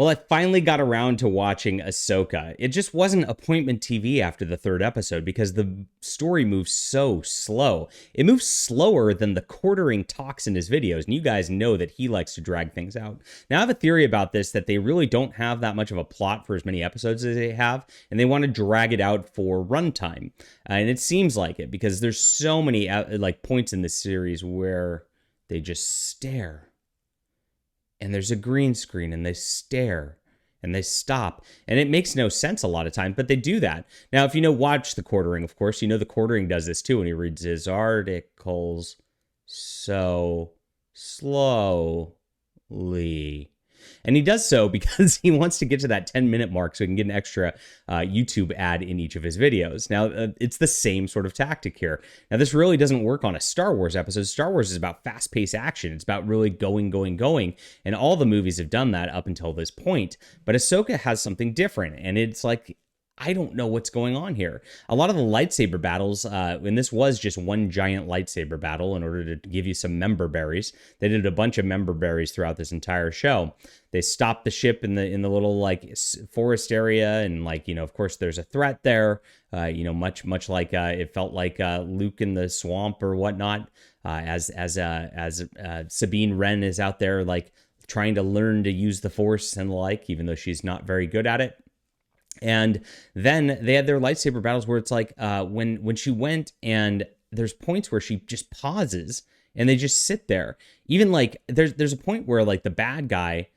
Well, I finally got around to watching Ahsoka. It just wasn't appointment TV after the third episode because the story moves so slow. It moves slower than the quartering talks in his videos, and you guys know that he likes to drag things out. Now, I have a theory about this that they really don't have that much of a plot for as many episodes as they have, and they want to drag it out for runtime. And it seems like it because there's so many like points in this series where they just stare and there's a green screen and they stare and they stop, and it makes no sense a lot of times, but they do that. Now, if you know, watch the quartering, of course, you know the quartering does this too, and he reads his articles so slowly. And he does so because he wants to get to that 10-minute mark so he can get an extra YouTube ad in each of his videos. Now, it's the same sort of tactic here. Now, this really doesn't work on a Star Wars episode. Star Wars is about fast-paced action. It's about really going. And all the movies have done that up until this point. But Ahsoka has something different. And it's like, I don't know what's going on here. A lot of the lightsaber battles, and this was just one giant lightsaber battle in order to give you some member berries. They did a bunch of member berries throughout this entire show. They stopped the ship in the little like forest area, and like, you know, of course there's a threat there. Much like it felt like Luke in the swamp or whatnot. As Sabine Wren is out there like trying to learn to use the Force and the like, even though she's not very good at it. And then they had their lightsaber battles where it's like when she went, and there's points where she just pauses and they just sit there. Even like there's a point where like the bad guy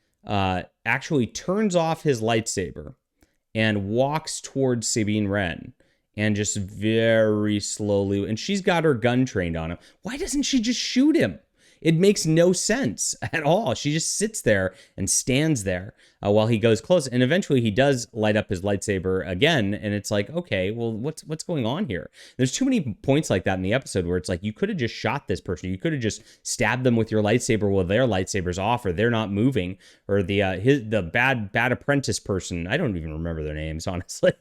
actually turns off his lightsaber and walks towards Sabine Wren and just very slowly, and she's got her gun trained on him. Why doesn't she just shoot him? It makes no sense at all. She just sits there and stands there while he goes close. And eventually he does light up his lightsaber again. And it's like, okay, well, what's going on here? There's too many points like that in the episode where it's like, you could have just shot this person. You could have just stabbed them with your lightsaber while their lightsaber's off, or they're not moving, or the bad apprentice person, I don't even remember their names, honestly,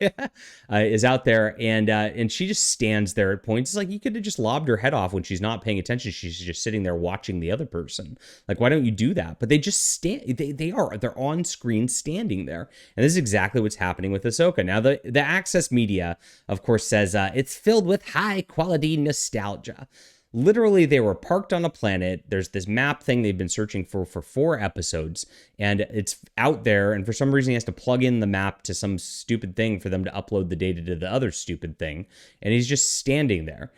is out there. And she just stands there at points. It's like, you could have just lobbed her head off when she's not paying attention. She's just sitting there watching the other person. Like, why don't you do that? But they just stand. They're on screen standing there, and this is exactly what's happening with Ahsoka. Now, the Access Media, of course, says it's filled with high quality nostalgia. Literally, they were parked on a planet. There's this map thing they've been searching for 4 episodes, and it's out there. And for some reason, he has to plug in the map to some stupid thing for them to upload the data to the other stupid thing. And he's just standing there.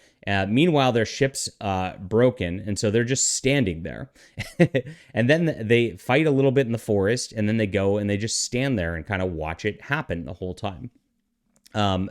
Meanwhile, their ship's broken, and so they're just standing there. And then they fight a little bit in the forest, and then they go and they just stand there and kind of watch it happen the whole time.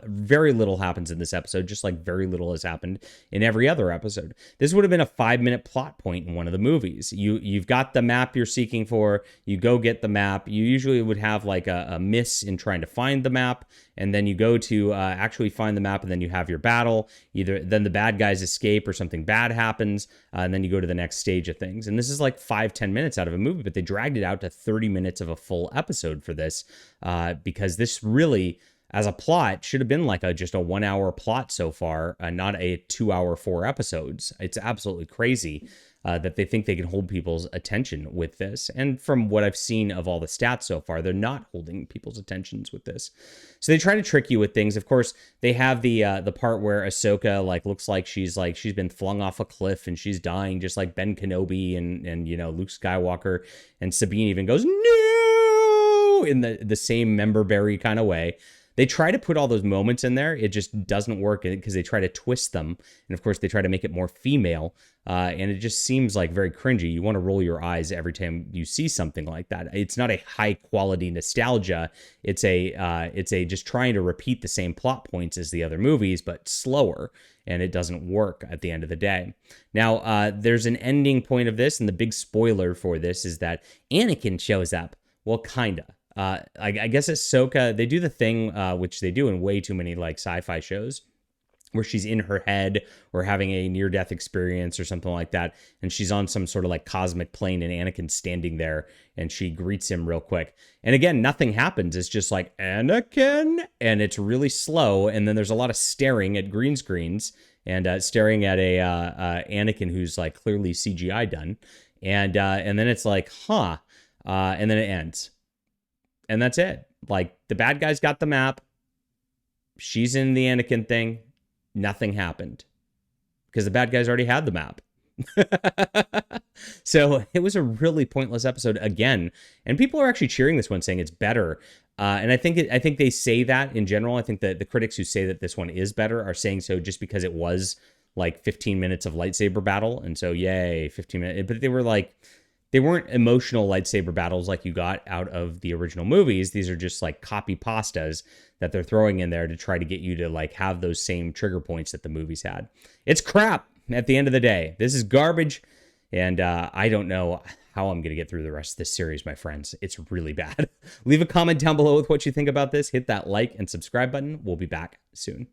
Very little happens in this episode, just like very little has happened in every other episode. This would have been a 5-minute plot point in one of the movies. You've got the map you're seeking for, you go get the map. You usually would have like a miss in trying to find the map, and then you go to actually find the map, and then you have your battle. Either then the bad guys escape or something bad happens, and then you go to the next stage of things. And this is like 5-10 minutes out of a movie, but they dragged it out to 30 minutes of a full episode for this, because this really, as a plot, should have been like just a 1-hour plot so far, not a 2-hour 4 episodes. It's absolutely crazy that they think they can hold people's attention with this. And from what I've seen of all the stats so far, they're not holding people's attentions with this. So they try to trick you with things. Of course, they have the part where Ahsoka looks like she's been flung off a cliff and she's dying, just like Ben Kenobi and Luke Skywalker. And Sabine even goes, "No!" in the same member berry kind of way. They try to put all those moments in there. It just doesn't work because they try to twist them. And of course, they try to make it more female. And it just seems like very cringy. You want to roll your eyes every time you see something like that. It's not a high quality nostalgia. It's a just trying to repeat the same plot points as the other movies, but slower. And it doesn't work at the end of the day. Now, there's an ending point of this. And the big spoiler for this is that Anakin shows up. Well, kinda. I guess Ahsoka, they do the thing, which they do in way too many like sci-fi shows, where she's in her head or having a near-death experience or something like that, and she's on some sort of like cosmic plane, and Anakin's standing there, and she greets him real quick. And again, nothing happens. It's just like, Anakin, and it's really slow, and then there's a lot of staring at green screens, and staring at a Anakin who's like clearly CGI done, and then it's like, and then it ends. And that's it. Like, the bad guys got the map. She's in the Anakin thing. Nothing happened because the bad guys already had the map. So it was a really pointless episode again. And people are actually cheering this one, saying it's better. And I think they say that in general. I think that the critics who say that this one is better are saying so just because it was like 15 minutes of lightsaber battle. And so, yay, 15 minutes. But they weren't emotional lightsaber battles like you got out of the original movies. These are just like copy pastas that they're throwing in there to try to get you to like have those same trigger points that the movies had. It's crap at the end of the day. This is garbage. And I don't know how I'm going to get through the rest of this series, my friends. It's really bad. Leave a comment down below with what you think about this. Hit that like and subscribe button. We'll be back soon.